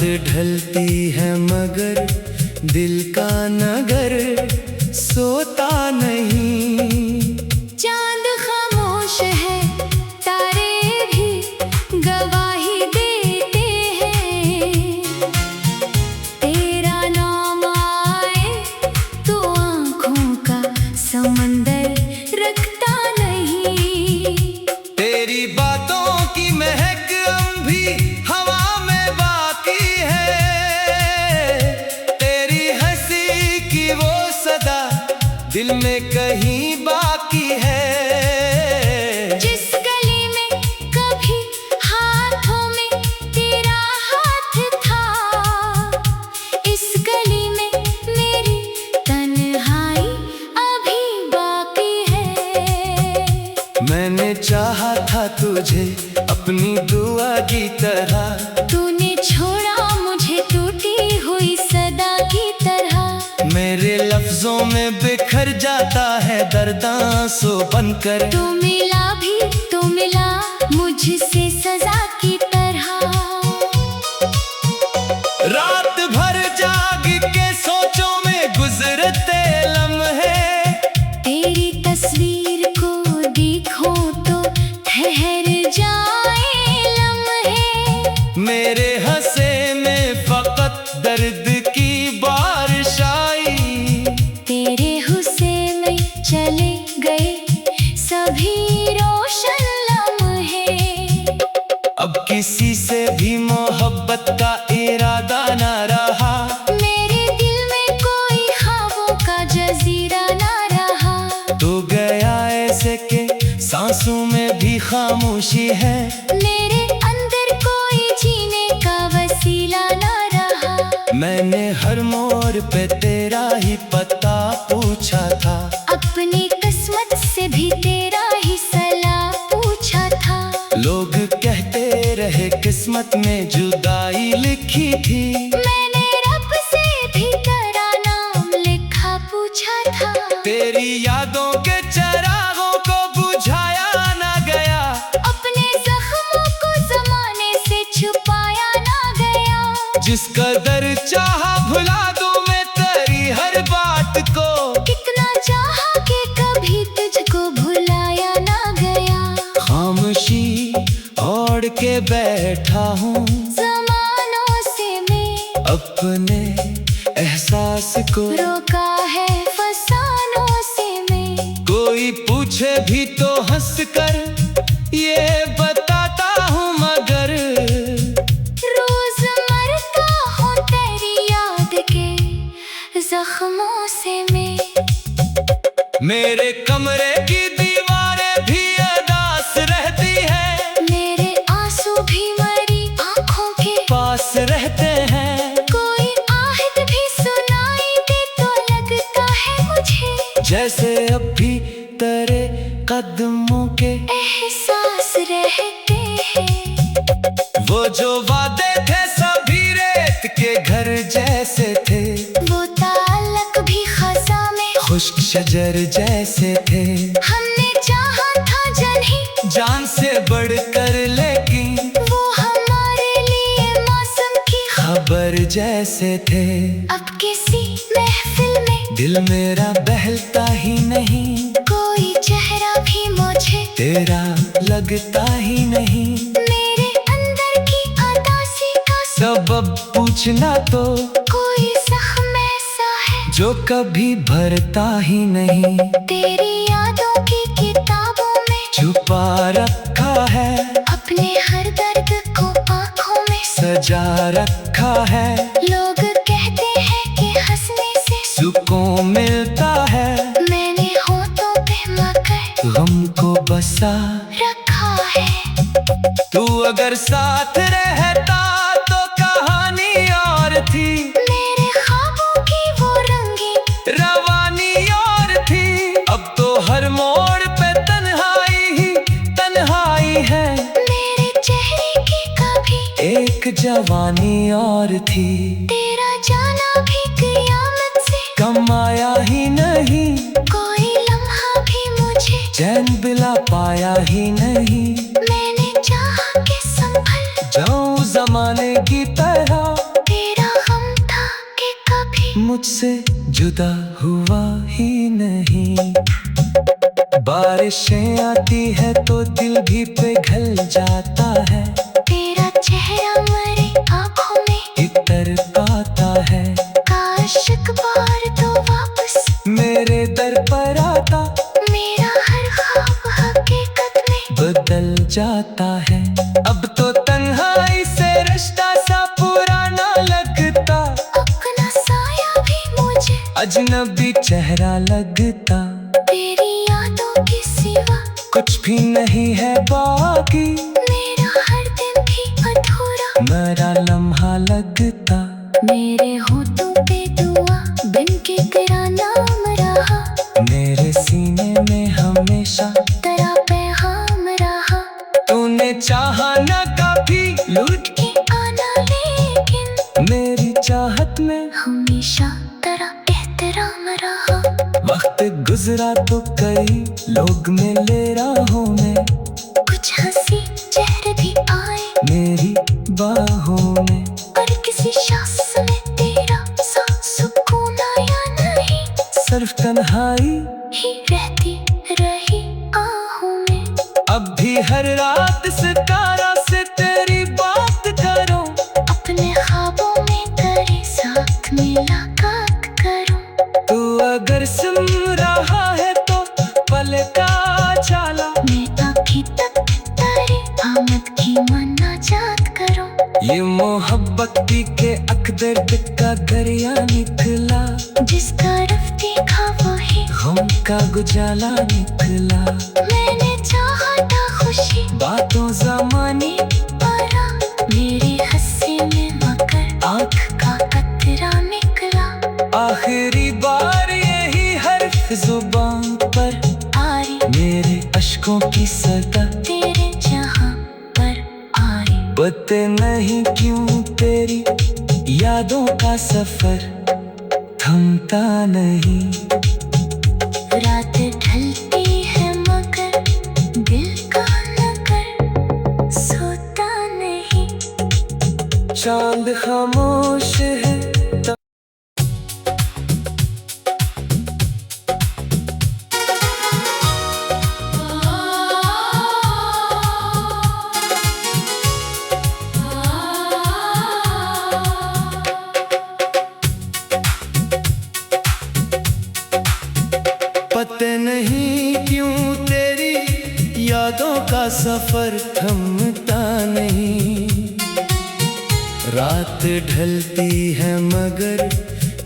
ढलती है मगर दिल का नगर सोता नहीं। चांद खामोश है, तारे भी गवाही देते हैं। तेरा नाम आए तो आँखों का समंदर रखता नहीं। तेरी बातों की महक अभी हवा में बाकी है। तेरी हंसी की वो सदा दिल में कहीं बाकी है। जिस गली में कभी हाथों में तेरा हाथ था, इस गली में मेरी तन्हाई अभी बाकी है। मैंने चाहा था तुझे अपनी दुआ की तरह, तूने छोड़ा मुझे टूटी हुई सदा की तरह। मेरे लफ्जों में बिखर जाता है दर्द आंसू बनकर। तू मिला भी तो मिला मुझसे सजा की तरह। रात भर जाग के सोचों में गुजरते लम्हे, तेरी तस्वीर को देखो तो ठहर जाए लम्हे। मेरे हंसे में फकत दर्द की बारिश आई। तेरे हुस्से में चले गए सभी रोशन लम्हे। अब किसी से भी मोहब्बत का इरादा न रहा। मेरे दिल में कोई ख्वाबों का जजीरा ना रहा। तू गया ऐसे के सांसों में भी खामोशी है। मेरे अंदर कोई जीने का वसीला ना रहा। मैंने हर मोड़ पे तेरा ही पता पूछा था। अपनी किस्मत से भी तेरा ही सलाह पूछा था। लोग कहते रहे किस्मत में जुदाई लिखी थी। मैंने रब से भी तेरा नाम लिखा पूछा था। तेरी यादों के चरागों को बुझाया ना गया। अपने जख्मों को जमाने से छुपाया ना गया। जिस कदर चाहा भुला दूं मैं तेरी हर बात को। कितना चाहा कि कभी तुझको भुलाया ना गया। खामोशी ओढ़ के बैठा हूँ ज़मानों से मैं अपने एहसास को। रोका है फसानों से मैं। कोई पूछे भी तो हंस कर ये बताता हूँ मगर रोज मरता हूँ तेरी याद के जख्मों से मैं। मेरे कमरे की दीवारें भी अदास रहती है। मेरे आंसू भी मरी आँखों के पास रहते हैं। कोई आहट भी सुनाई दे तो लगता है मुझे जैसे अब भी तेरे कदमों के एहसास रहते हैं। वो जो वादे थे सभी रेत के घर जैसे थे। वो ताल्लुक भी खज़ा में खुश्क शजर जैसे थे। हमने चाहा था जन्ही जान से बढ़कर लेकिन वो हमारे लिए मौसम की खबर जैसे थे। अब किसी महफिल में दिल मेरा बहलता ही नहीं। कोई चेहरा भी मुझे तेरा लगता ही नहीं। मेरे अंदर की अदासी का सबब पूछना तो कोई जख्म ऐसा है जो कभी भरता ही नहीं। तेरी यादों की किताबों में छुपा रखा है। अपने हर दर्द को आँखों में सजा रखा है। लोग कहते हैं कि हंसने से सुकून मिलता है। मैंने होठों पे मगर गम को बसा रखा है। तू अगर साथ रहता तो कहानी और थी। मेरे ख्वाबों की वो रंगीन रवानी और थी। अब तो हर मोड़ पे तन्हाई ही तन्हाई है। मेरे चेहरे की कभी एक जवानी और थी। तेरा जाना भी क़यामत से कम आया ही नहीं। कोई लम्हा भी मुझे चैन बिला पाया ही नहीं। मैंने चाहा कि संभल जाऊं जमाने की तरह। मुझसे जुदा हुआ ही नहीं। बारिशें आती है तो दिल भी पिघल जाता है। तेरा चेहरा मेरे आँखों में इतर पाता है। काश एक बार तो वापस मेरे दर पर आता, मेरा हर ख्वाब हकीकत में बदल जाता है। अब तो तन्हाई से रिश्ता सा पुराना लगता, अपना साया भी मुझे अजनबी चेहरा लगता। तेरी यादों के सिवा कुछ भी नहीं है बाकी, मेरा हर दिन भी अधूरा मेरा लम्हा लगता। मेरे होठों पे दुआ बिन के तेरा नाम रहा, मेरे सीने में हमेशा तेरा पैगाम रहा। तूने चाहा न कभी लूट के आना लेकिन मेरी चाहत में हमेशा तेरा एहतराम रहा। वक्त गुजरा तो कई लोग मिले राहों में, कुछ हंसी चेहरे भी आए मेरी बाहों में। और किसी शख्स में तेरा सा सुकून आया नहीं, सिर्फ तन्हाई ही रहती रही आहों में। अब भी हर रात सितारा से तेरी बात करो, अपने ख्वाबों में तेरे साथ मुलाकात करूं। तू अगर सुन रहा है तो पल का चाला, मैं आँखें तक तेरी आमद की मन्नाजात करूं। ये मोहब्बत के अकदर का दरिया निकला, जिसका रफ देखा वही गम का गुजाला निकला। मैंने चाहा था खुशी बातों ज़मानी भरा, मेरे हंसी में मगर आँख का कतरा निकला। आखिरी बार यही हर्फ जुबान पर आरी मेरे अश्कों की सदा, तेरे जहां पर आरी। पता नहीं क्यों तेरी यादों का सफर थमता नहीं। रात ढलती है मगर दिल का नगर सोता नहीं। चांद खामोश है पता नहीं क्यों तेरी यादों का सफर थमता नहीं। रात ढलती है मगर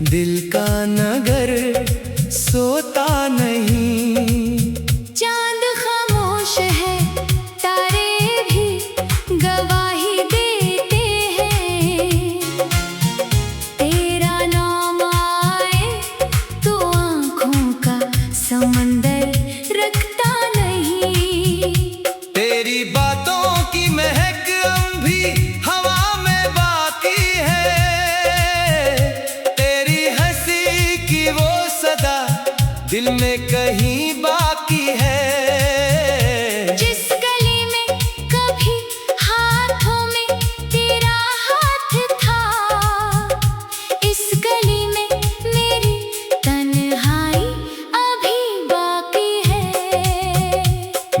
दिल का नगर सोता नहीं। चांद खामोश है तारे भी गवाही देते हैं, तेरा नाम आए तो आँखों का समंदर रखता नहीं। तेरी बातों की महक अभी हवा में बाकी है, तेरी हंसी की वो सदा दिल में कहीं बाकी है। जिस गली में कभी हाथों में तेरा हाथ था, इस गली में मेरी तन्हाई अभी बाकी है।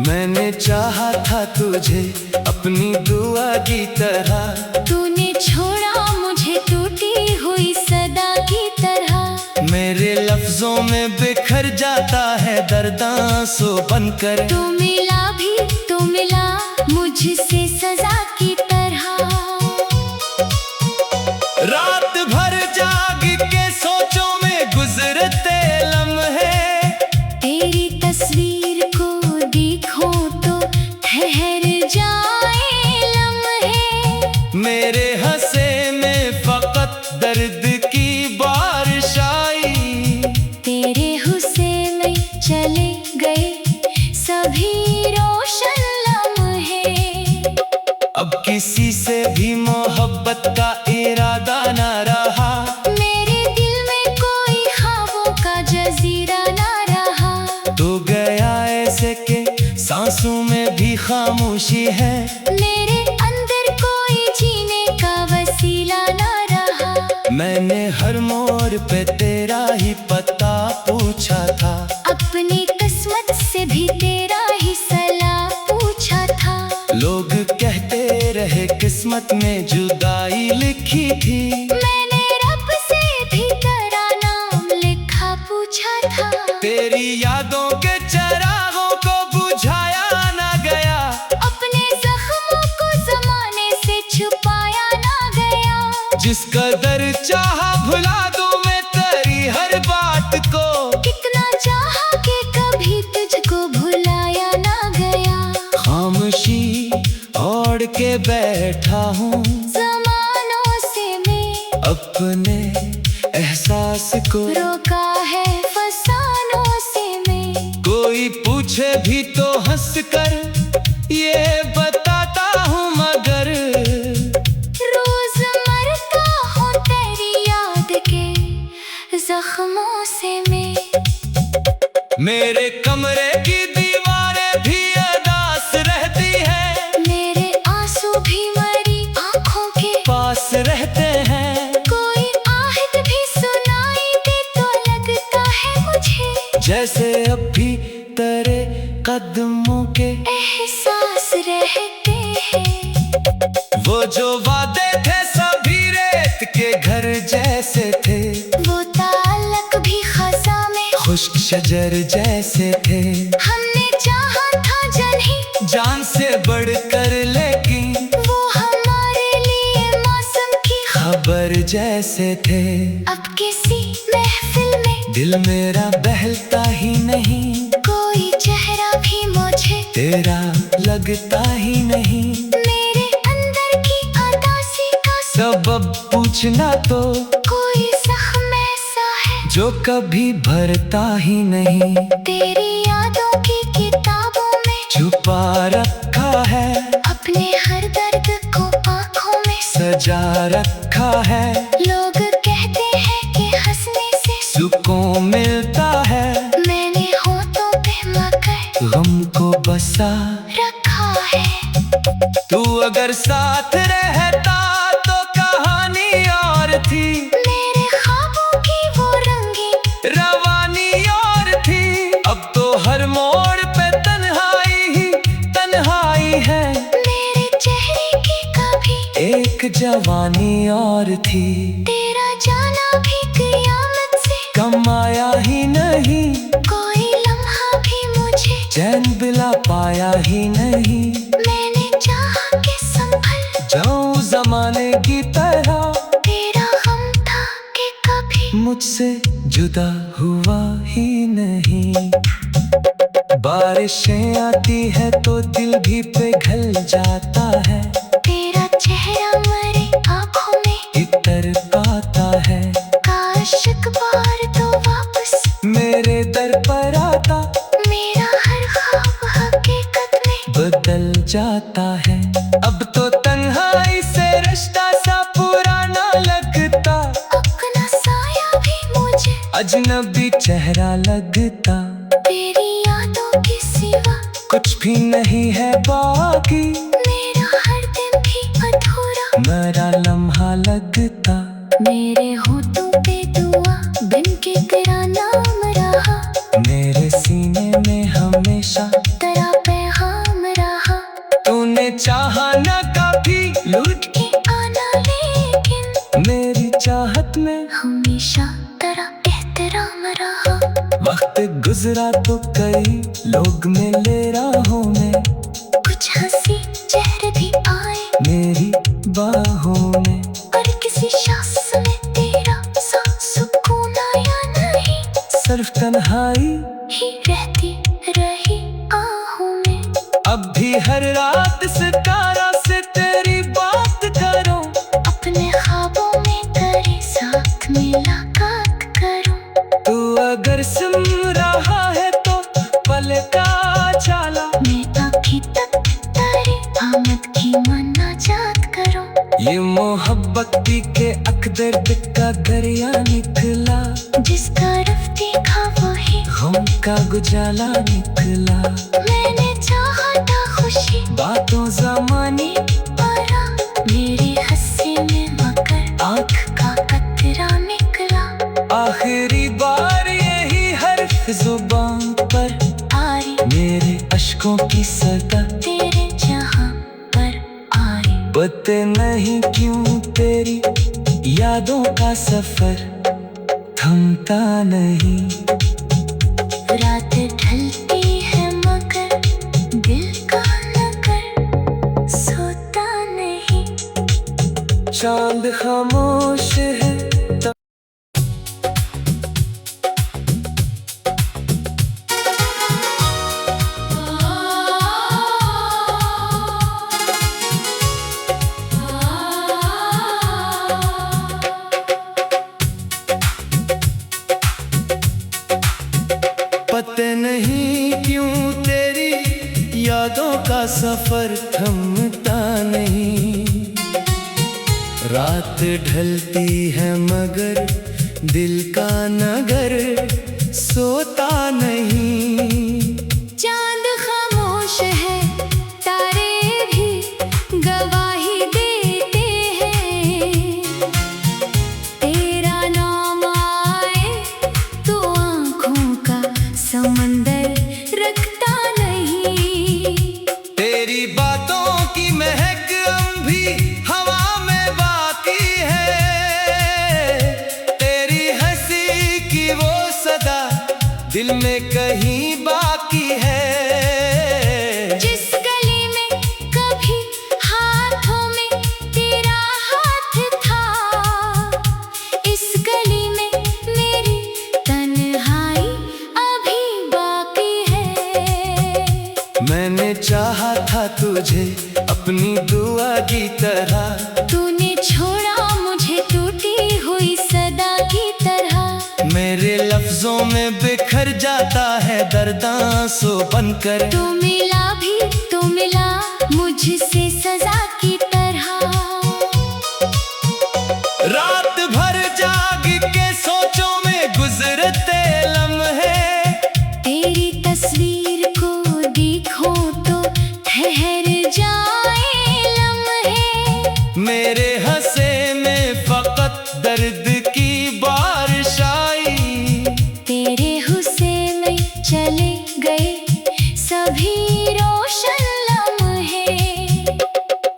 मैंने चाहा था तुझे अपनी दुआ की तरह, तूने छोड़ा मुझे टूटी हुई सदा की तरह। मेरे लफ्जों में बिखर जाता है दर्द आंसू बनकर। तू मिला भी तो मिला मुझसे सजा की तरह। रात भर जाग के सोचों में गुजरते लम्हे, तेरी तस्वीर को देखो तो ठहर जाए लम्हे। मेरे हंसे में फकत दर्द की बारिश आई, तेरे हुस्से में चले गए सभी रोशन लम्हे। अब किसी से भी मोहब्बत का इरादा न रहा, मेरे दिल में कोई ख्वाबों का जजीरा ना रहा। तू गया ऐसे के सांसों में भी खामोशी है, मेरे अंदर कोई जीने का वसीला ना रहा। मैंने हर मोड़ पे तेरा ही पता पूछा था। अपनी किस्मत से भी तेरा ही सलाह पूछा था। लोग कहते रहे किस्मत में जुदाई लिखी थी। मैंने रब से भी तेरा नाम लिखा पूछा था। तेरी यादों के चरागों को बुझाया ना गया। अपने जख्मों को जमाने से छुपाया ना गया। जिस कदर चाहा भुला दूं मैं तेरी हर बात को। कितना चाहा कि कभी तुझको भुलाया ना गया। खामोशी ओढ़ के बैठा हूँ ज़मानों से मैं अपने एहसास को। रोका है फसानों से मैं। कोई पूछे भी तो हंस कर ये बताता हूँ मगर रोज मरता हूँ तेरी याद के जख्मों से मैं। मेरे कमरे की दीवारें भी अदास रहती है। मेरे आंसू भी मरी आंखों के पास रहते हैं। कोई आहट भी सुनाई दे तो लगता है मुझे जैसे अब भी तेरे कदमों के एहसास रहते हैं। वो जो वादे थे सभी रेत के घर जैसे थे। वो ताल्लुक भी खज़ा में खुश्क शजर जैसे थे। हमने चाहा था जन ही जान से बढ़कर लेकिन वो हमारे लिए मौसम की खबर जैसे थे। अब किसी महफिल में दिल मेरा बहलता ही नहीं। कोई चेहरा भी मुझे तेरा लगता ही नहीं। मेरे अंदर की उदासी का सबब पूछना तो कोई जख्म ऐसा है जो कभी भरता ही नहीं। तेरी यादों की किताबों में छुपा रखा है। अपने हर दर्द को आँखों में सजा रखा है। लोग कहते हैं कि हंसने से सुकून मिलता है। मैंने होठों पे मगर गम को बसा रखा है। तू अगर साथ रहता तो कहानी और थी। मेरे ख्वाबों की वो रंगीन रवानी और थी। अब तो हर मोड़ पे तन्हाई ही तन्हाई है। मेरे चेहरे की कभी एक जवानी और थी। तेरा जाना भी क़यामत से कम आया ही नहीं। कोई लम्हा भी मुझे चैन बिला पाया ही नहीं। मैंने चाहा कि संभल जाऊं जमाने की तरह। तेरा गम था कि कभी मुझसे जुदा हुआ ही नहीं। बारिशें आती है तो दिल भी पिघल जाता है। तेरा चेहरा मरे आँखों में इतर पाता है। काश एक बार तो वापस मेरे दर पर आता। मेरा हर ख्वाब हकीकत में बदल जाता है। अब तो तन्हाई से रिश्ता सा पुराना लगता। अपना साया भी मुझे अजनबी चेहरा लगता। तेरी यादों के सिवा कुछ भी नहीं है बाकी। मेरा हर दिन भी अधूरा मेरा लम्हा लगता। मेरे होठों पे दुआ बिन के तेरा नाम रहा। मेरे सीने में हमेशा तेरा पैगाम रहा। तूने चाहा न कभी लूट के आना लेकिन मेरी चाहत में हमेशा तेरा एहतराम रहा। वक्त गुजरा तो कई लोग मिले राहों में। कुछ हंसी चेहरे भी आए मेरी बाहों में। पर किसी शख्स में तेरा सा सुकून आया नहीं। सिर्फ तन्हाई ही रहती रही आहों में। अब भी हर रात सितारा से तेरी बात करूं। अपने ख्वाबों में तेरे साथ मुलाकात करूं। तू अगर सुन रहा है तो पल का चाला। मैं अभी तक तेरी आमद की मन्नाजात करूं। ये मोहब्बत पी के अकदर का दरिया निकला। जिस तरफ देखा वही गम का गुजाला निकला। मैंने चाहा था खुशी बातों ज़मानी भरा। मेरे हंसी में मगर आँख का कतरा निकला। आखिरी बार यही हर्फ जुबान पर आ रही मेरे अश्कों की सदा तेरे जहां पर आ रही। पता नहीं क्यों तेरी यादों का सफर थमता नहीं। रात ढलती है मगर दिल का नगर सोता नहीं। चांद खामोश है पता नहीं क्यों तेरी यादों का सफर थमता नहीं। रात ढलती है मगर दिल का नगर सोता नहीं। चांद खामोश है तारे भी गवाही देते हैं। तेरा नाम आए तो आँखों का समंदर रखता नहीं। तेरी बातों की महक अभी हवा में बाकी है। तेरी हंसी की वो सदा दिल में कहीं बाकी है। जिस गली में कभी हाथों में तेरा हाथ था, इस गली में मेरी तन्हाई अभी बाकी है। मैंने चाहा था तुझे अपनी दुआ की तरह, तूने छोड़ा मुझे टूटी हुई सदा की तरह। मेरे लफ्जों में बिखर जाता है दर्द आंसू बनकर। तू मिला भी तू मिला मुझसे सजा की तरह। रात भर जाग के सोचों में गुजरते लम्हे, तेरी तस्वीर को देखो तो ठहर जाए लम्हे। मेरे हंसे में फकत दर्द की बारिश आई। तेरे हुस्से में चले गए सभी रोशन लम्हे।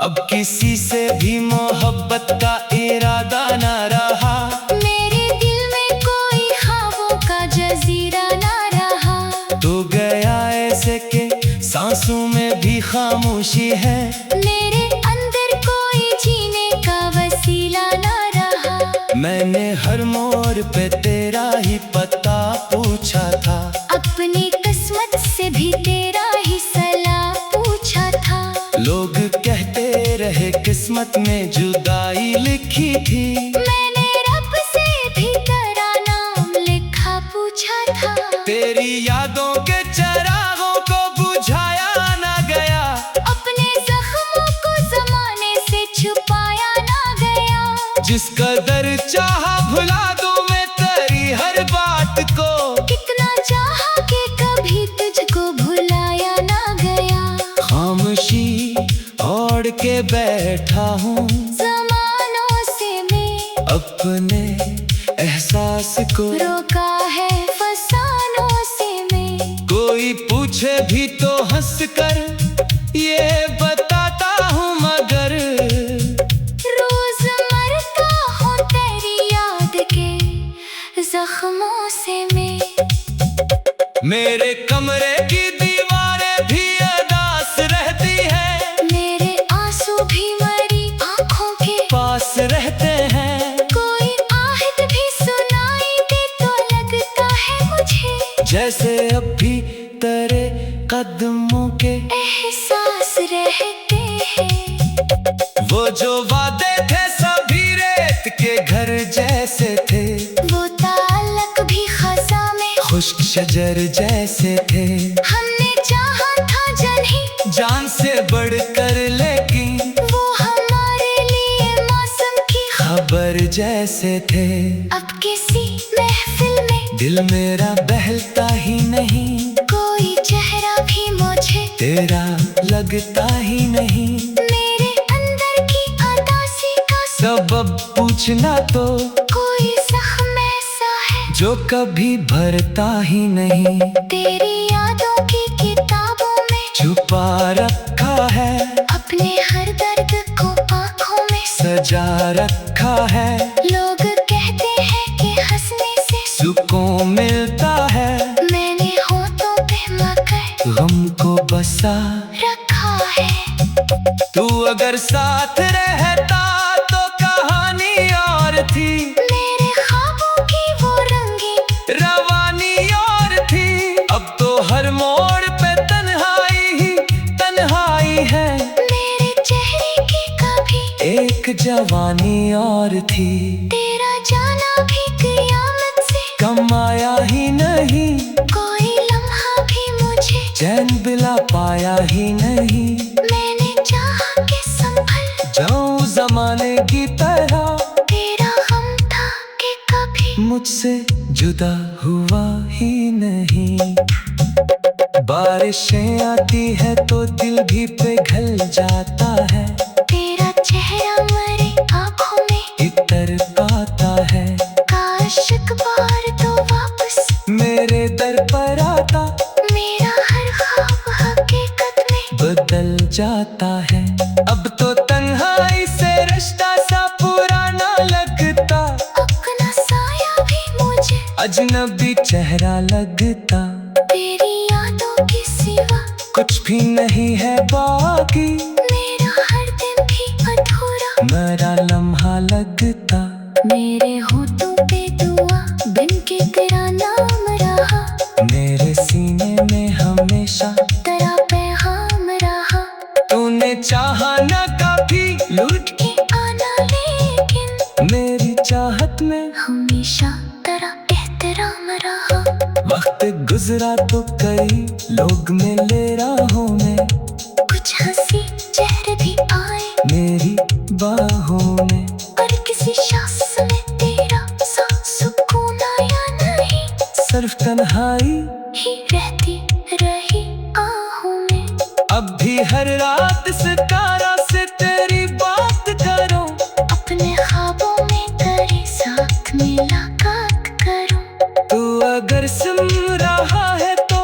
अब किसी से भी मोहब्बत का इरादा ना रहा। मेरे दिल में कोई ख्वाबों का जजीरा ना रहा। तू गया ऐसे के सांसों में भी खामोशी है। मेरे अंदर कोई जीने का वसीला ना रहा। मैंने हर मोड़ पे तेरा ही पता पूछा था। अपनी किस्मत से भी तेरा ही सलाह पूछा था। लोग कहते रहे किस्मत में जुदाई लिखी थी। मैंने रब से भी तेरा नाम लिखा पूछा था। तेरी यादों के चरागों को बुझाया ना गया। अपने जख्मों को जमाने से छुपाया ना गया। जिस कदर चाहा भुला दूं मैं तेरी हर बात को। कितना चाहा कि कभी तुझको भुलाया ना गया। खामोशी ओढ़ के बैठा हूँ जमानों से मैं अपने एहसास को। रोका है फसानों से मैं। कोई पूछे भी तो हंस कर ये बताता हूँ मगर रोज मरता हूँ तेरी याद के जख्मों से मैं। मेरे कमरे की दीवारें भी अदास रहती है। मेरे आंसू भी मरी आंखों के पास रहते हैं। कोई आहट भी सुनाई दे तो लगता है मुझे जैसे अब भी तेरे कदमों के एहसास रहते हैं। वो जो वादे थे सभी रेत के घर जैसे थे। वो ताल्लुक भी खज़ा में खुश्क शजर जैसे थे। हमने चाहा था जन्ही जान से बढ़कर लेकिन वो हमारे लिए मौसम की खबर जैसे थे। अब किसी महफिल में दिल मेरा बहलता ही नहीं। कोई चेहरा भी मुझे तेरा लगता ही नहीं। मेरे अंदर की उदासी का सबब पूछना तो कोई जख्म ऐसा जो कभी भरता ही नहीं। तेरी यादों की किताबों में छुपा रखा है, अपने हर दर्द को आँखों में सजा रखा है। लोग कहते हैं कि हंसने से सुकून मिलता है, मैंने होठों पे मगर गम को बसा रखा है। तू अगर साथ रहता तो कहानी और थी, मेरे ख्वाबों की वो रंगीन रवानी और थी। अब तो हर मोड़ पे तन्हाई ही तन्हाई है। मेरे चेहरे की कभी एक जवानी और थी, तेरा जाना भी क़यामत से कमाया ही नहीं। कोई लम्हा भी मुझे चैन बिला पाया ही नहीं। मैंने चाहा कि संभल जाऊं जमाने की तरह, तेरा गम था कि कभी मुझसे जुदा हुआ ही नहीं। बारिशें आती है तो दिल भी पिघल जाता है। तेरा चेहरा मेरी आँखों में इतर पाता है, काश एक बार तो वापस मेरे दर पर आता। मेरा हर ख्वाब हकीकत में बदल जाता है। अब तो तन्हाई से रिश्ता सा पुराना लगता, अपना साया भी मुझे अजनबी चेहरा लगता। तेरी यादों के सिवा कुछ भी नहीं है बाकी, मेरा हर दिन भी अधूरा मेरा लम्हा लगता। मेरे होठों पे दुआ बिन के तेरा नाम रहा, मेरे सीने में हमेशा तेरा पैगाम रहा। तूने चाहा न कभी लूट के आना लेकिन मेरी चाहत में हमेशा तेरा एहतराम रहा। वक्त गुजरा तो कई लोग मिले राहों में, कुछ हंसी चेहरे भी आए मेरी बाहों में। पर किसी शख्स में तेरा सा सुकून आया नहीं, सिर्फ तन्हाई ही रहती रही आहों में। अब भी हर रात सितारा से तेरी बात करो, अपने ख्वाबों में तेरे साथ मुलाकात करूं। तू अगर सुन रहा है तो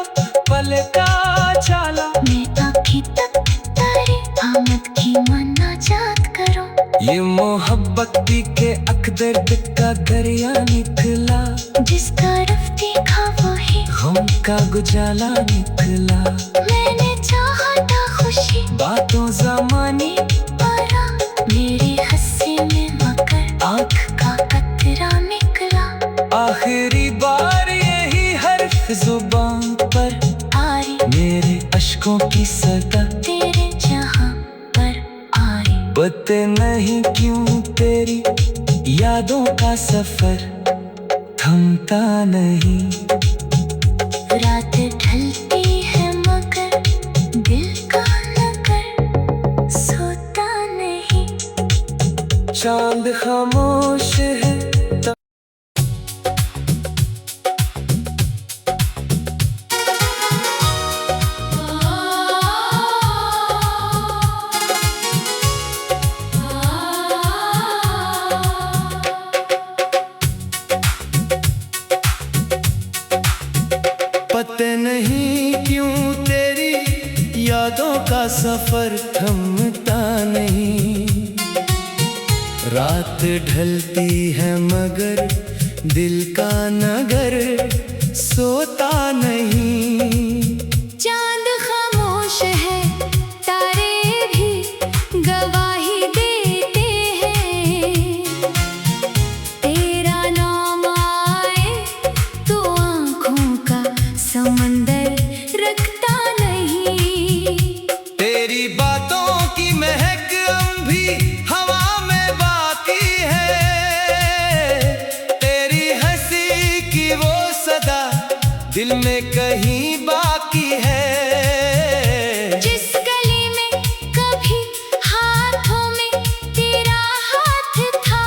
पल का चाला, मैं आँखें तक तेरी आमद की मन्नाजात करूं। ये मोहब्बत पी के अकदर्द का दरिया निकला, जिस तरफ देखा वही गम का गुजाला निकला। मैंने चाहा था खुशी बातों जमाने भरा, मेरे हंसे में मगर आँख का कतरा निकला। आखिरी बार यही हर्फ जुबान पर आरी मेरे अश्कों की सदा, तेरे जहां पर आरी। पता नहीं क्यों तेरी यादों का सफर थमता नहीं। रात ढलती है मगर दिल का नगर सोता नहीं। चांद खामोश है पता नहीं क्यों तेरी यादों का सफर थमता नहीं। रात ढलती है मगर दिल का नगर सोता नहीं। चांद खामोश है तारे भी गवाही देते हैं, तेरा नाम आए तो आँखों का समंदर रखता नहीं। तेरी बातों की महक अभी हवा में बाकी है, तेरी हंसी की वो सदा दिल में कहीं बाकी है। जिस गली में कभी हाथों में तेरा हाथ था,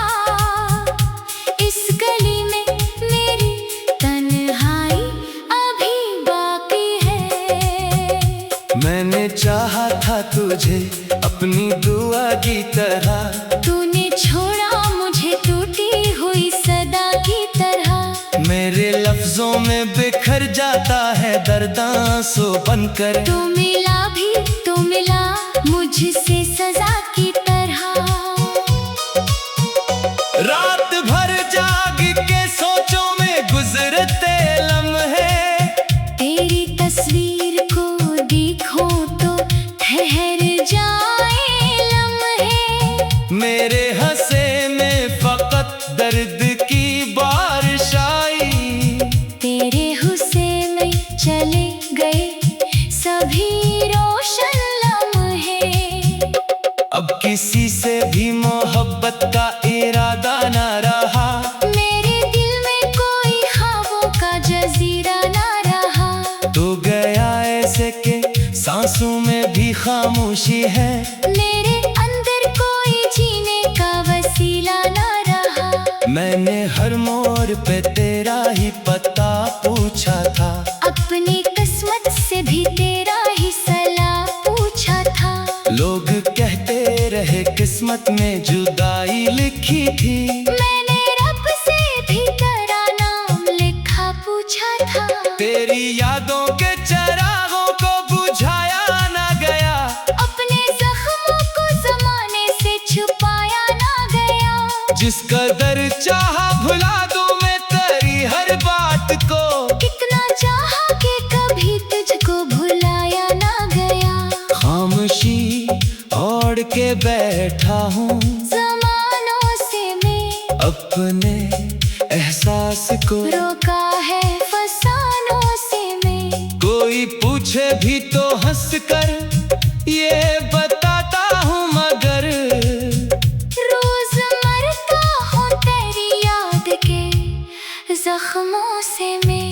इस गली में मेरी तन्हाई अभी बाकी है। मैंने चाहा था तुझे अपनी दुआ की तरह, तूने छोड़ा मुझे टूटी हुई सदा की तरह। मेरे लफ्जों में बिखर जाता है दर्द आंसू बनकर। तू मिला मुझसे सजा की तरह। रात भर जाग के सोचों में गुजरते लम्हे, तेरी तस्वीर को देखो तो ठहर जाए लम्हे। मेरे हंसे में फकत दर्द की बारिश आई। तेरे हुस्से में चले गए सभी रोशन लम्हे। अब किसी से भी मोहब्बत का इरादा ना रहा। मेरे दिल में कोई ख्वाबों का जजीरा ना रहा। तू गया ऐसे के सांसों में भी खामोशी है। मेरे अंदर कोई जीने का वसीला ना रहा। मैंने हर मोड़ पे तेरा ही पता पूछा था। अपनी किस्मत से भी तेरा ही सलाह पूछा था। लोग कहते रहे किस्मत में जुदाई लिखी थी। मैंने रब से भी तेरा नाम लिखा पूछा था। तेरी यादों के चरागों को बुझाया ना गया। अपने जख्मों को जमाने से छुपाया ना गया। जिस कदर चाहा भुला दूं मैं तेरी हर बात को। कितना चाहा कि कभी तुझको भुलाया ना गया। खामोशी ओढ़ के बैठा हूँ ज़मानों से मैं अपने एहसास को। रोका है फसानों से मैं। कोई पूछे भी तो हंस कर ये बताता हूँ मगर रोज मरता हूँ तेरी याद के जख्मों से मैं।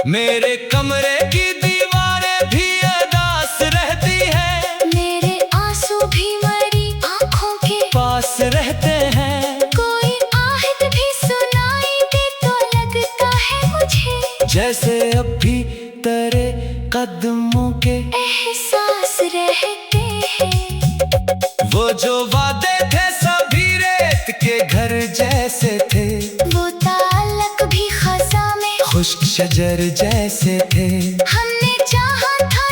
मेरे कमरे की दीवारें भी अदास रहती है। मेरे आंसू भी मरी आंखों के पास रहते हैं। कोई आहट भी सुनाई दे तो लगता है मुझे जैसे अब भी तेरे कदमों के एहसास रहते हैं। वो जो वादे थे सभी रेत के घर जैसे थे। वो ताल्लुक भी खज़ा में खुश्क शजर जैसे थे। हमने चाहा था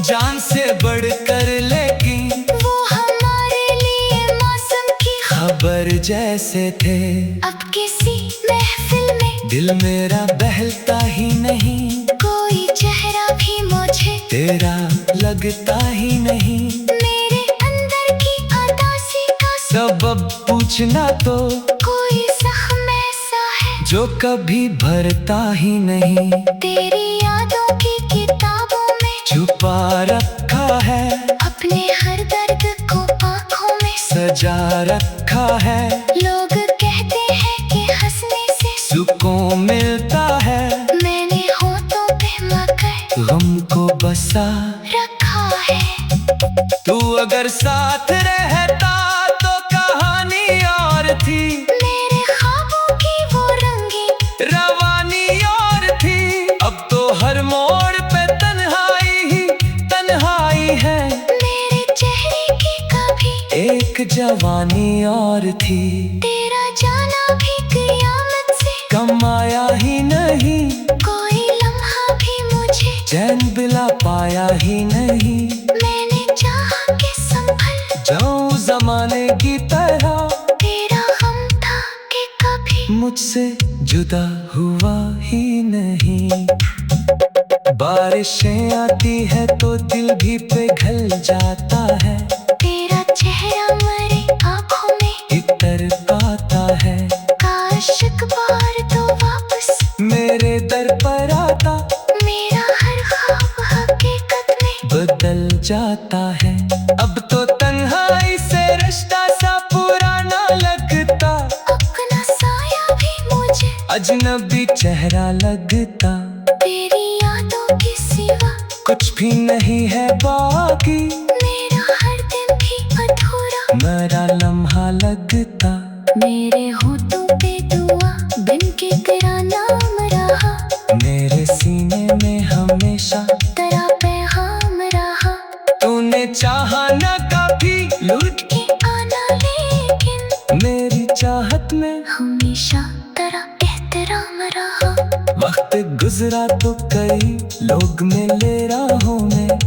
जान से बढ़कर लेकिन वो हमारे लिए मौसम की खबर जैसे थे। अब किसी महफिल में दिल मेरा बहलता ही नहीं। कोई चेहरा भी मुझे तेरा लगता ही नहीं। मेरे अंदर की उदासी का सबब पूछना तो कोई जख्म ऐसा है जो कभी भरता ही नहीं। तेरी यादों की किताबों में छुपा रखा है। अपने हर दर्द को आंखों में सजा रखा है। लोग कहते हैं कि हंसने से सुकून मिलता है। मैंने होठों पे मगर गम को बसा रखा है। तू अगर साथ रहता तो कहानी और थी। मेरे ख्वाबों की वो रंगीन रवानी और थी। अब तो हर मोड़ पे तन्हाई ही तन्हाई है। मेरे चेहरे की कभी एक जवानी और थी। तेरा जाना भी क़यामत से कम आया ही नहीं। कोई लम्हा भी मुझे चैन बिला पाया ही नहीं। मैंने चाहा कि संभल जाऊं जमाने की तरह। तेरा गम था कि कभी मुझसे जुदा हुआ ही नहीं। बारिशें आती है तो दिल भी पिघल जाता है। तेरा चेहरा मरे आँखों में इतर आता है। काश एक बार तो वापस मेरे दर पर आता। मेरा हर ख्वाब हकीकत में बदल जाता है। अब तो तन्हाई से रिश्ता सा पुराना लगता। अपना साया भी मुझे अजनबी चेहरा लगता। तेरी यादों के सिवा कुछ भी नहीं है बाकी। मेरा हर दिन भी अधूरा मेरा लम्हा लगता। मेरे होठों पे दुआ बिन के तेरा नाम रहा। मेरे सीने में हमेशा तेरा पैगाम रहा। तूने चाहा न कभी लूट के आना लेकिन मेरी चाहत में हमेशा तेरा एहतराम रहा। गुजरा तो कई लोग मिले राहों में,